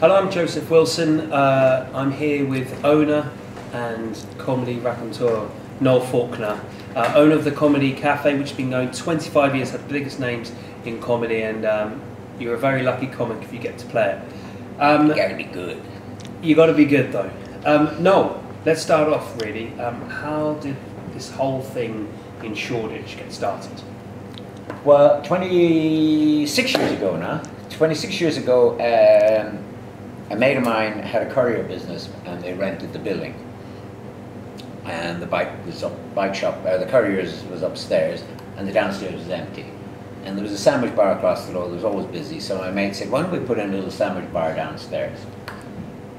Hello, I'm Joseph Wilson. I'm here with owner and comedy raconteur Noel Faulkner, owner of the Comedy Cafe, which has been going 25 years, had the biggest names in comedy, and you're a very lucky comic if you get to play it. You gotta be good. You got to be good though. Noel, let's start off really. How did this whole thing in Shoreditch get started? Well, 26 years ago now. 26 years ago, a mate of mine had a courier business, and they rented the building. And the bike shop, the courier's was upstairs, and the downstairs was empty. And there was a sandwich bar across the road. It was always busy. So my mate said, "Why don't we put in a little sandwich bar downstairs?"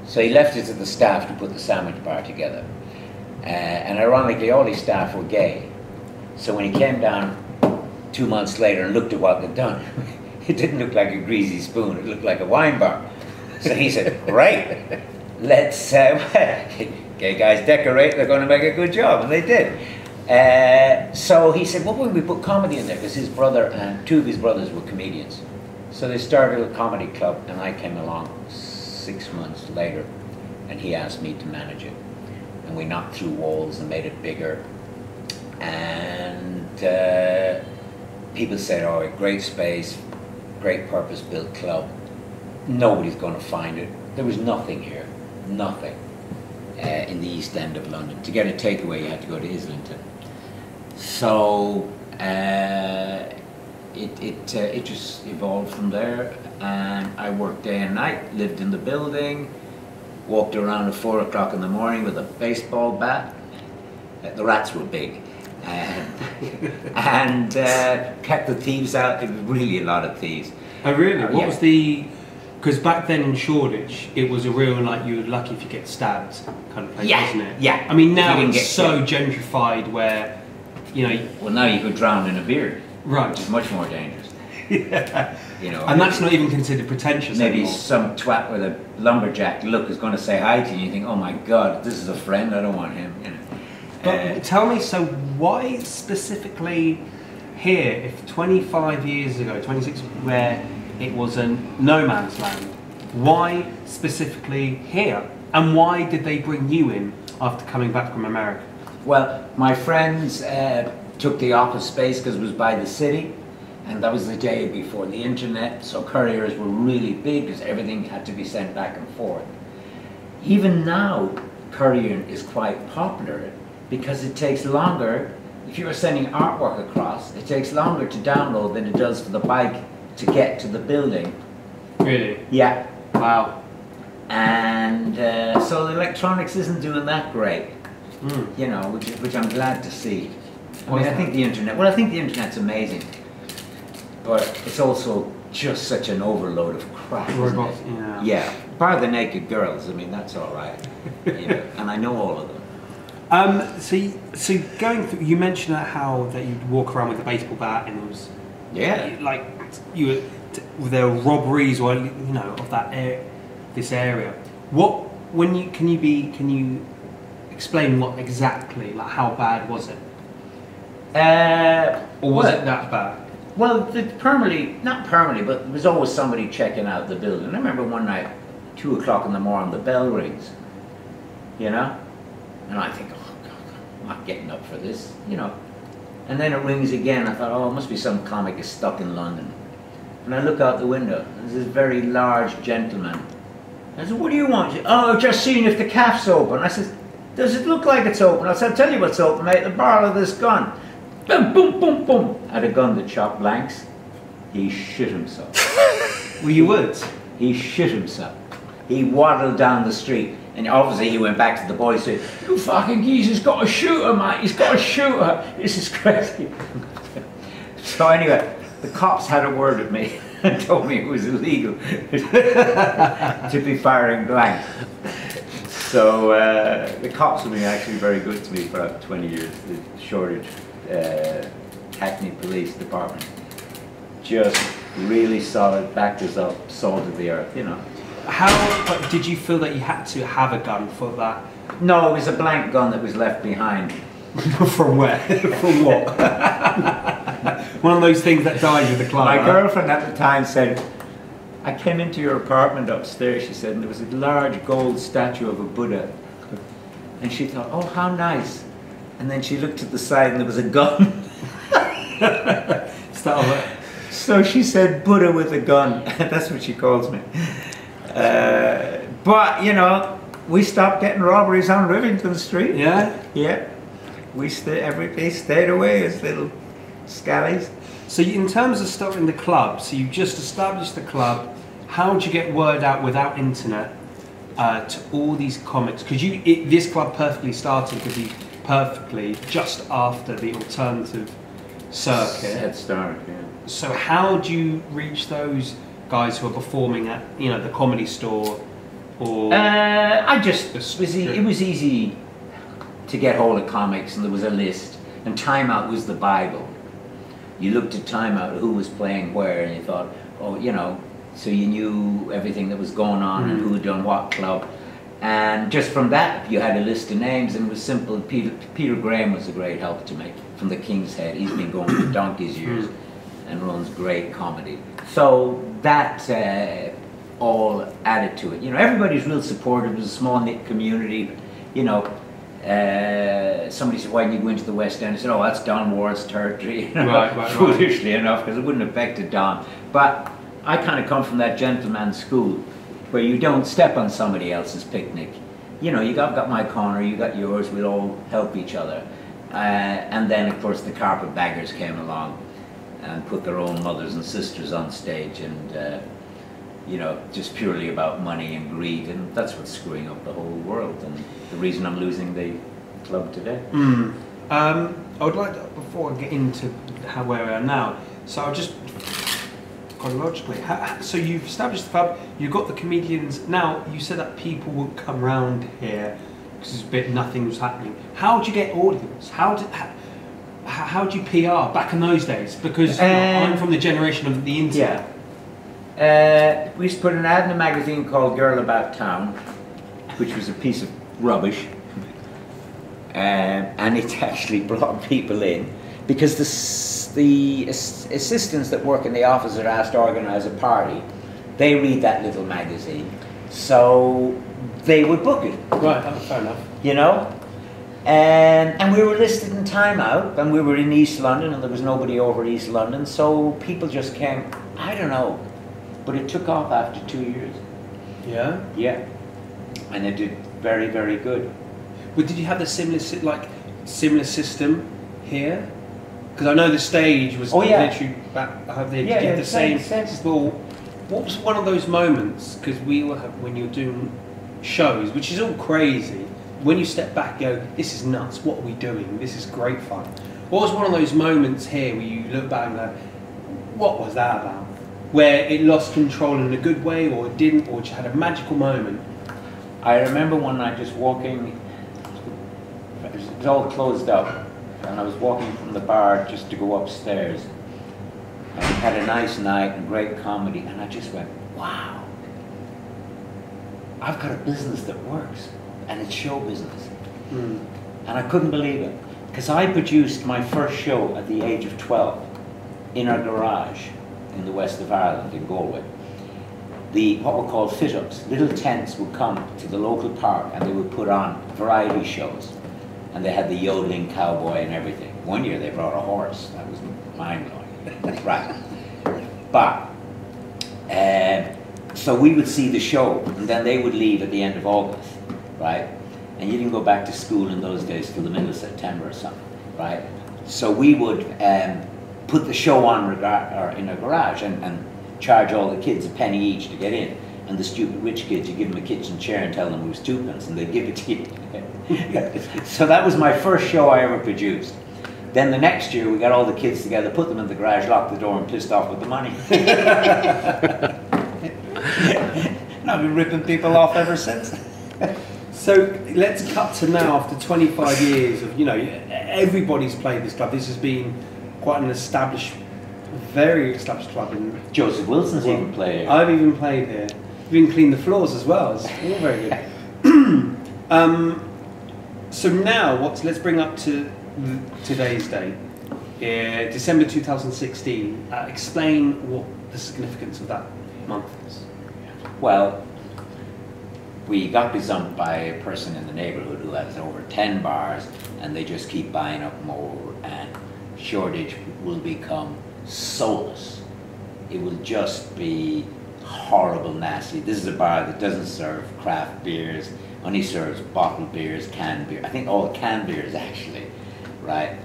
So he left it to the staff to put the sandwich bar together. And ironically, all his staff were gay. So when he came down 2 months later and looked at what they'd done, it didn't look like a greasy spoon. It looked like a wine bar. So he said, "Right, let's gay guys decorate. They're going to make a good job," and they did. So he said, "Well, when we put comedy in there," because his brother and two of his brothers were comedians. So they started a comedy club, and I came along 6 months later, and he asked me to manage it. And we knocked through walls and made it bigger. And people said, "Oh, great space, great purpose-built club. Nobody's going to find it." There was nothing here, nothing in the East End of London. To get a takeaway, you had to go to Islington. So it just evolved from there, and I worked day and night, lived in the building, walked around at 4 o'clock in the morning with a baseball bat. The rats were big. And kept the thieves out. There was really a lot of thieves. Oh really? What yeah. was the... Because back then in Shoreditch, it was a real, like, you were lucky if you get stabbed kind of place, wasn't it? Yeah. I mean, now it's so gentrified where, you know... Well, now you could drown in a beer. Right. Which is much more dangerous. Yeah. You know, and that's not even considered pretentious maybe anymore. some twat with a lumberjack look is going to say hi to you, and you think, "Oh my God, this is a friend, I don't want him." You know. But tell me, so why specifically here, if 25 years ago, 26, where it was a no man's land, why specifically here? And why did they bring you in after coming back from America? Well, my friends took the office space because it was by the city, and that was the day before the internet, so couriers were really big because everything had to be sent back and forth. Even now, couriering is quite popular because it takes longer. If you were sending artwork across, it takes longer to download than it does for the bike to get to the building. Really? Yeah. Wow. And so the electronics isn't doing that great, you know, which I'm glad to see. I mean, I think the internet's amazing, but it's also just such an overload of crap, isn't it? Yeah. Yeah. Bar the naked girls, I mean, that's all right. You know, and I know all of them. So going through, you mentioned how that you'd walk around with a baseball bat, and it was, yeah, like there were robberies, or you know, of that this area. Can you explain what exactly, like how bad was it? Or was it that bad? Well, not permanently, but there was always somebody checking out the building. I remember one night, 2 o'clock in the morning, the bell rings, you know? And I think, "Oh God, I'm not getting up for this," you know. And then it rings again. I thought, "Oh, it must be some comic is stuck in London." And I look out the window, and there's this very large gentleman. I said, "What do you want?" He said, "Oh, just seeing if the cafe's open." I said, "Does it look like it's open?" I said, "I'll tell you what's open, mate, the barrel of this gun." Boom, boom, boom, boom. Had a gun that shot blanks. He shit himself. Well, you would. He shit himself. He waddled down the street, and obviously he went back to the boys and said, "You fucking geezer's got a shooter, mate. He's got a shooter. This is crazy." So anyway, the cops had a word with me and told me it was illegal to be firing blanks. So the cops have been actually very good to me for about 20 years. The Shoreditch Hackney Police Department. Just really solid, backed us up, salt of the earth, you know. How did you feel that you had to have a gun for that? No, it was a blank gun that was left behind. From where? From what? One of those things that dies with the client. My girlfriend at the time said, I came into your apartment upstairs, she said, and there was a large gold statue of a Buddha. And she thought, oh, how nice. And then she looked at the side and there was a gun. So she said, Buddha with a gun. That's what she calls me. But, you know, we stopped getting robberies on Rivington Street. Yeah? Yeah. Everybody stayed away as little scallies. So in terms of starting the club, so you just established the club, how did you get word out without internet to all these comics? Because this club perfectly started just after the alternative circuit. Head start, yeah. So how do you reach those guys who are performing at, you know, the Comedy Store or? It was easy to get hold of comics, and there was a list, and Time Out was the Bible. You looked at Time Out, who was playing where, and you thought, oh, you know, so you knew everything that was going on and who had done what club. And just from that, you had a list of names, and it was simple. Peter Graham was a great help to me from the King's Head. He's been going for donkey's years and runs great comedy. So that all added to it. You know, everybody's real supportive. It was a small knit community. You know, somebody said, why didn't you go into the West End? I said, oh, that's Don Ward's territory. You know, right. Foolishly enough, because it wouldn't have affected Don. But I kind of come from that gentleman's school where you don't step on somebody else's picnic. You know, you got my corner, you got yours, we'll all help each other. And then, of course, the carpetbaggers came along and put their own mothers and sisters on stage, and you know, just purely about money and greed, and that's what's screwing up the whole world, and the reason I'm losing the club today. I would like to, before I get into where we are now, so I'll just chronologically, so you've established the club, you've got the comedians. Now you said that people would come round here because nothing was happening. How did you get audience? How do you PR back in those days? Because you know, I'm from the generation of the internet. Yeah. We used to put an ad in a magazine called Girl About Town, which was a piece of rubbish, and it actually brought people in because the assistants that work in the office are asked to organise a party. They read that little magazine, so they would book it. Right, that's fair enough. You know? And we were listed in Time Out, and we were in East London, and there was nobody over East London, so people just came. I don't know, but it took off after 2 years. Yeah? Yeah. And it did very, very good. But did you have the similar system here? Because I know the stage was literally back. They did the same. Well, what was one of those moments? Because we will have when you're doing shows, which is all crazy. When you step back, you go, "This is nuts. What are we doing? This is great fun." What was one of those moments here where you look back and go, "What was that about?" Where it lost control in a good way, or it didn't, or just had a magical moment. I remember one night just walking. It was all closed up. And I was walking from the bar just to go upstairs. And we had a nice night and great comedy, and I just went, wow, I've got a business that works, and it's show business. And I couldn't believe it, because I produced my first show at the age of 12 in our garage in the west of Ireland, in Galway. What were called fit-ups, little tents would come to the local park and they would put on variety shows. And they had the yodeling cowboy and everything. One year they brought a horse. That was mind-blowing. Right. But, so we would see the show, and then they would leave at the end of August, right? And you didn't go back to school in those days till the middle of September or something, right? So we would put the show on in a garage and charge all the kids a penny each to get in. And the stupid rich kids, you give them a kitchen chair and tell them it was 2p, and they'd give it to you. So that was my first show I ever produced. Then the next year, we got all the kids together, put them in the garage, locked the door, and pissed off with the money. And I've been ripping people off ever since. So let's cut to now, after 25 years of, you know, everybody's played this club. This has been quite an very established club. Joseph Wilson's even played here. I've even played here. You've even cleaned the floors as well. It's all very good. So now, let's bring up to today's date, December 2016. Explain what the significance of that months? Well, we got gazumped by a person in the neighbourhood who has over 10 bars, and they just keep buying up more, and Shoreditch will become soulless. It will just be horrible, nasty. This is a bar that doesn't serve craft beers, only serves bottled beers, canned beer. I think all canned beers actually, right?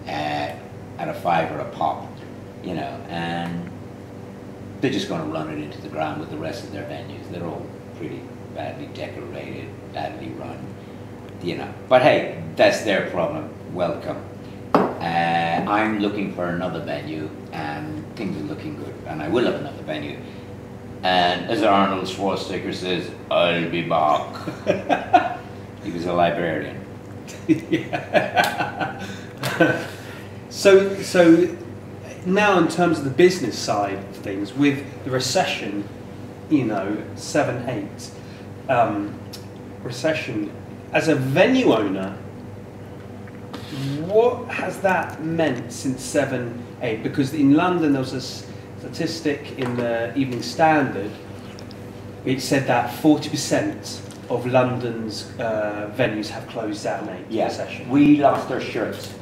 At a $5 a pop, you know, and they're just going to run it into the ground with the rest of their venues. They're all pretty badly decorated, badly run, you know. But hey, that's their problem. Welcome. I'm looking for another venue, and things are looking good, and I will have another venue. And as Arnold Schwarzenegger says, I'll be back. He was a librarian. So now in terms of the business side of things, with the recession, you know, 7, 8, recession, as a venue owner, what has that meant since 7, 8? Because in London there was a statistic in the Evening Standard, it said that 40% of London's venues have closed down in recession. We lost our shirts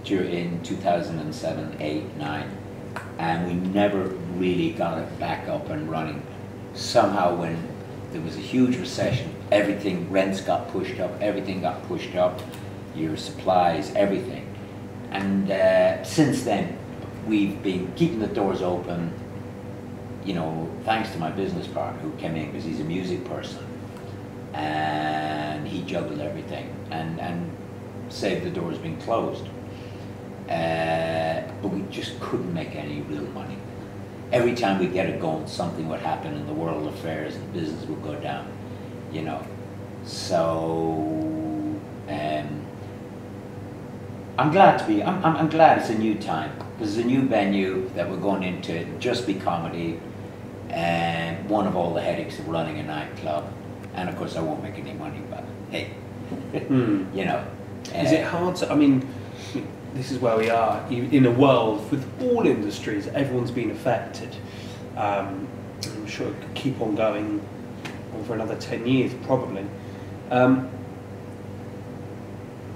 in 2007, 8, 9, and we never really got it back up and running. Somehow when there was a huge recession, everything, rents got pushed up, everything got pushed up, your supplies, everything. And since then, we've been keeping the doors open, you know, thanks to my business partner who came in because he's a music person, and he juggled everything and saved the doors being closed. But we just couldn't make any real money. Every time we'd get it going, something would happen in the world affairs and business would go down, you know. So I'm glad it's a new time. This is a new venue that we're going into, just be comedy, and one of all the headaches of running a nightclub. And of course I won't make any money, but hey, you know. Is it hard to, I mean, this is where we are in a world with all industries, everyone's been affected. I'm sure it could keep on going for another 10 years probably.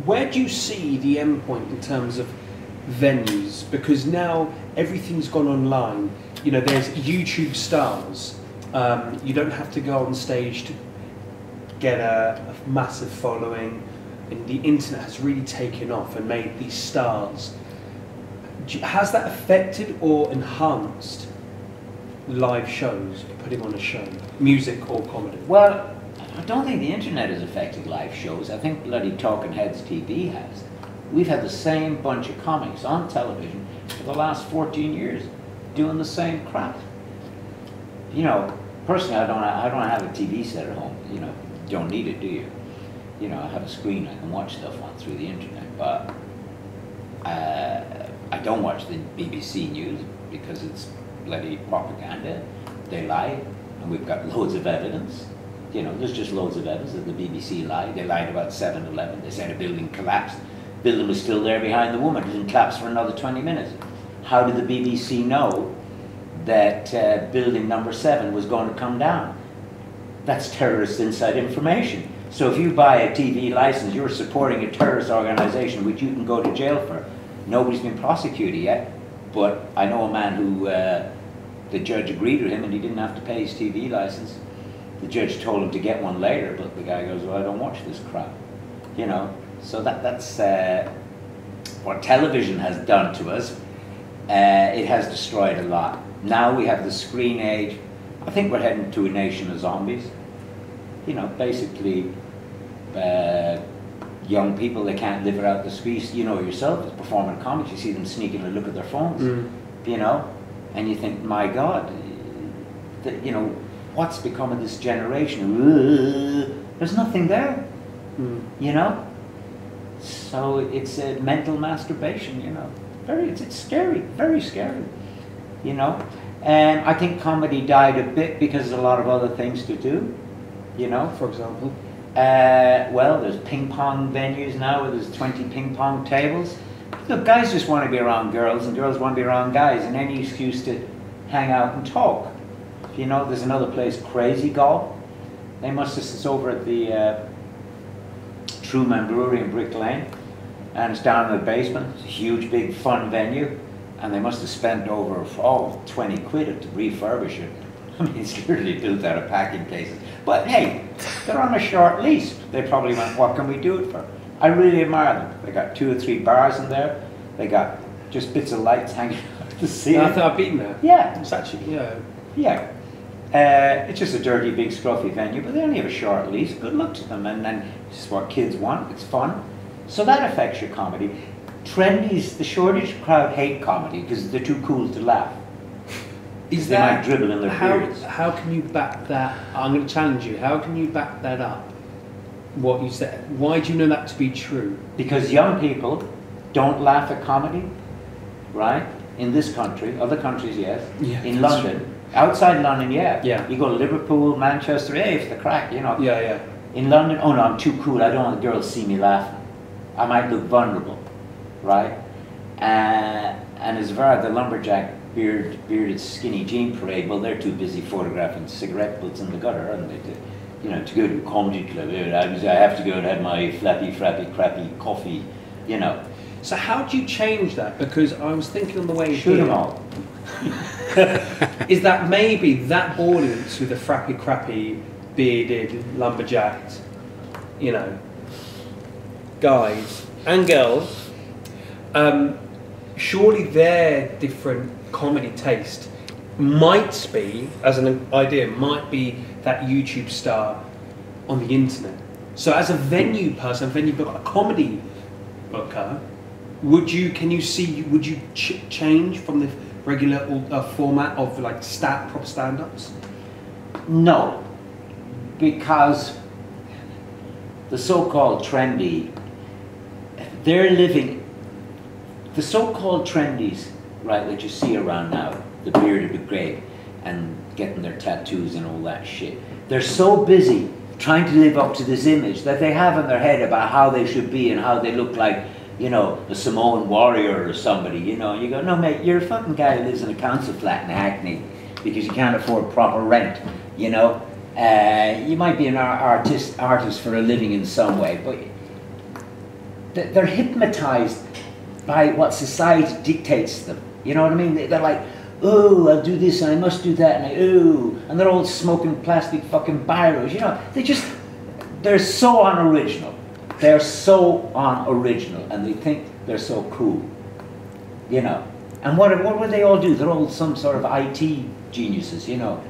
Where do you see the end point in terms of venues? Because now everything's gone online. You know, there's YouTube stars. You don't have to go on stage to get a massive following. And the internet has really taken off and made these stars. Has that affected or enhanced live shows, putting on a show, music or comedy? Well, I don't think the internet has affected live shows. I think bloody Talking Heads TV has. We've had the same bunch of comics on television for the last 14 years doing the same crap. You know, personally, I don't have a TV set at home. You know, you don't need it, do you? You know, I have a screen I can watch stuff on through the internet, but I don't watch the BBC News because it's bloody propaganda. They lie, and we've got loads of evidence. You know, there's just loads of evidence that the BBC lied. They lied about 7/11. They said a building collapsed. The building was still there behind the woman. It didn't collapse for another 20 minutes. How did the BBC know that building number 7 was going to come down? That's terrorist inside information. So if you buy a TV license, you're supporting a terrorist organization which you can go to jail for. Nobody's been prosecuted yet, but I know a man who the judge agreed with him and he didn't have to pay his TV license. The judge told him to get one later, but the guy goes, well, I don't watch this crap. You know, so that's what television has done to us. It has destroyed a lot. Now we have the screen age. I think we're heading to a nation of zombies. You know, basically, young people, they can't live without the streets. You know yourself, as performing comics, you see them sneaking and look at their phones, you know, and you think, my God, you know, what's become of this generation? There's nothing there, you know? So it's a mental masturbation, you know. It's scary, very scary, you know? And I think comedy died a bit because there's a lot of other things to do. You know, for example? Well, there's ping pong venues now where there's 20 ping pong tables. Look, guys just want to be around girls and girls want to be around guys, and any excuse to hang out and talk. You know, there's another place, Crazy Golf. They must have, it's over at the Truman Brewery in Brick Lane, and it's down in the basement. It's a huge, big, fun venue, and they must have spent over 20 quid to refurbish it. I mean, it's literally built out of packing cases. But hey, they're on a short lease. They probably went, what can we do it for? I really admire them. They got 2 or 3 bars in there. They got just bits of lights hanging out the ceiling. I thought I've been there. Yeah. It's actually, yeah. Yeah. It's just a dirty, big, scruffy venue, but they only have a short lease. Good luck to them. And then this is what kids want. It's fun. So that affects your comedy. Trendies, the Shoreditch crowd hate comedy because they're too cool to laugh. Is they that, might dribble in their beards. How can you back that? I'm going to challenge you. How can you back that up? What you said. Why do you know that to be true? Because young people don't laugh at comedy, right? In this country, other countries, yes. Yeah, in London, true. Outside London, yeah. Yeah. You go to Liverpool, Manchester, hey, it's the crack, you know. Yeah, yeah. In London, oh no, I'm too cool. I don't want the girls to see me laughing. I might look vulnerable, right? And as far as the lumberjack bearded skinny jean parade, well, they're too busy photographing cigarette butts in the gutter, aren't they? You know, to go to a comedy club, I have to go and have my flappy, crappy coffee, you know. So how do you change that? Because I was thinking on the way Shoot here, them all. is that maybe that audience with the frappy, crappy, bearded, lumberjacked, you know, guys and girls, surely their different comedy taste might be, as an idea, might be that YouTube star on the internet. So as a venue person, a comedy booker, would you change from the regular format of like proper stand-ups? No, because the so-called trendy, they're living, the so-called trendies, right, that you see around now, the bearded with grey and getting their tattoos and all that shit, they're so busy trying to live up to this image that they have in their head about how they should be and how they look like, you know, a Samoan warrior or somebody, you know. You go, no mate, you're a fucking guy who lives in a council flat in Hackney because you can't afford proper rent, you know. You might be an artist for a living in some way, but they're hypnotized by what society dictates to them. You know what I mean? They're like, oh, I'll do this and I must do that, and they're all smoking plastic fucking biros, you know. They're so unoriginal. They're so unoriginal, and they think they're so cool, you know. And what would they all do? They're all some sort of IT geniuses, you know.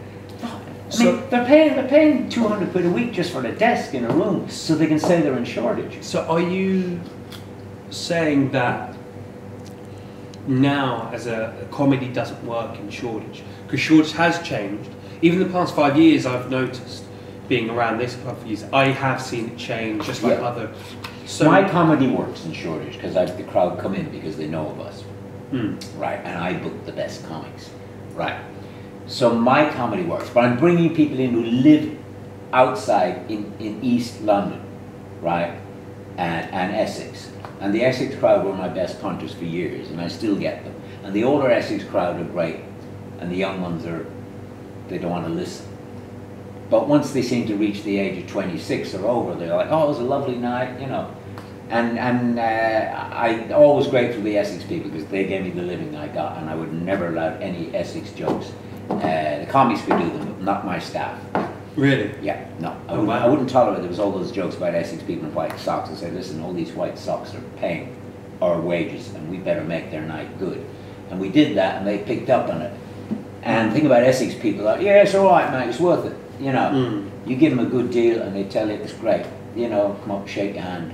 I mean, they're paying 200 quid a week just for the desk in a room, so they can say they're in Shoreditch. So are you saying that now, as a comedy doesn't work in Shoreditch? Because Shoreditch has changed. Even the past 5 years, I've noticed, being around this couple of years, I have seen it change, just like other. So my comedy works in Shoreditch because the crowd come in because they know of us, right? And I book the best comics, right? So my comedy works, but I'm bringing people in who live outside in East London, right, and Essex. And the Essex crowd were my best punters for years, and I still get them. And the older Essex crowd are great, and the young ones they don't want to listen. But once they seem to reach the age of 26 or over, they're like, oh, it was a lovely night, you know. And I always grateful to the Essex people because they gave me the living I got, and I would never allow any Essex jokes. The comics could do them, but not my staff. Really? Yeah, no. I wouldn't tolerate, there was all those jokes about Essex people in white socks. I said, listen, all these white socks are paying our wages, and we better make their night good. And we did that, and they picked up on it. And the thing about Essex people, are, yeah, it's all right, mate, it's worth it. You know, you give them a good deal and they tell you it's great. You know, come up, shake your hand.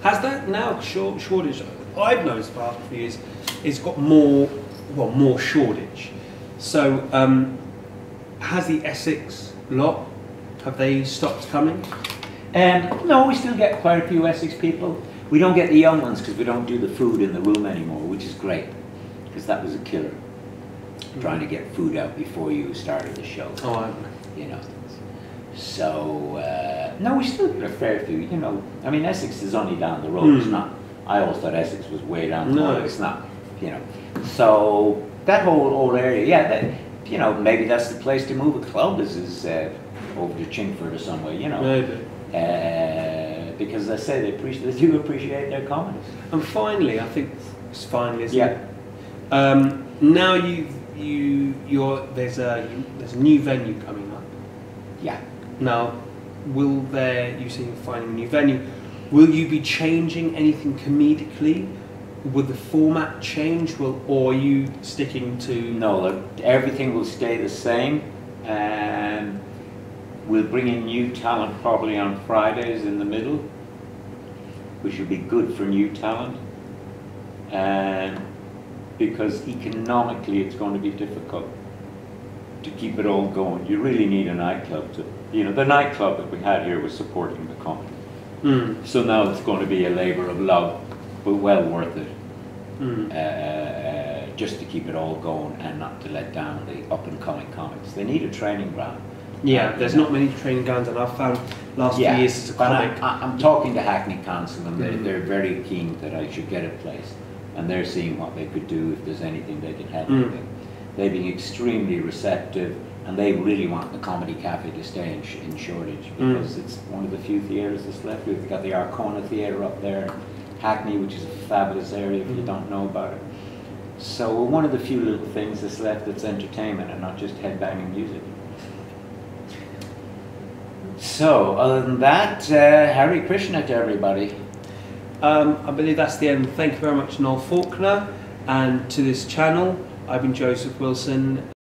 Has that now Shoreditch? I've noticed the past few years, it's got more Shoreditch. So, has the Essex lot, have they stopped coming? No, we still get quite a few Essex people. We don't get the young ones because we don't do the food in the room anymore, which is great, because that was a killer. Trying to get food out before you started the show. Oh, you know. So, no, we still get a fair few, you know. I mean, Essex is only down the road, it's not. I always thought Essex was way down the road, it's not, you know. So, that whole old area, yeah, you know, maybe that's the place to move a club is over to Chingford or somewhere, you know. Maybe. Because as I say, they do appreciate their comedies. And finally, I think it's finally, isn't Yeah. it? Now there's a new venue coming up. Yeah. Now, you say you're finding a new venue, will you be changing anything comedically? Will the format change, or are you sticking to... No, look, everything will stay the same. We'll bring in new talent probably on Fridays in the middle, which will be good for new talent. Because economically it's going to be difficult to keep it all going. You really need a nightclub to, you know, the nightclub that we had here was supporting the comedy. So now it's going to be a labour of love, but well worth it. Just to keep it all going and not to let down the up and coming comics. They need a training ground. Yeah, there's not many training grounds, and I've found last few years as a comic. I'm talking to Hackney Council, and they're very keen that I should get a place, and they're seeing what they could do if there's anything they can help with. They've been extremely receptive, and they really want the Comedy Cafe to stay in Shoreditch, because it's one of the few theatres that's left. We've got the Arcona Theatre up there, Hackney, which is a fabulous area if you don't know about it. So we're one of the few little things that's left that's entertainment and not just headbanging music. So, other than that, Hare Krishna to everybody. I believe that's the end. Thank you very much, Noel Faulkner, and to this channel. I've been Joseph Wilson.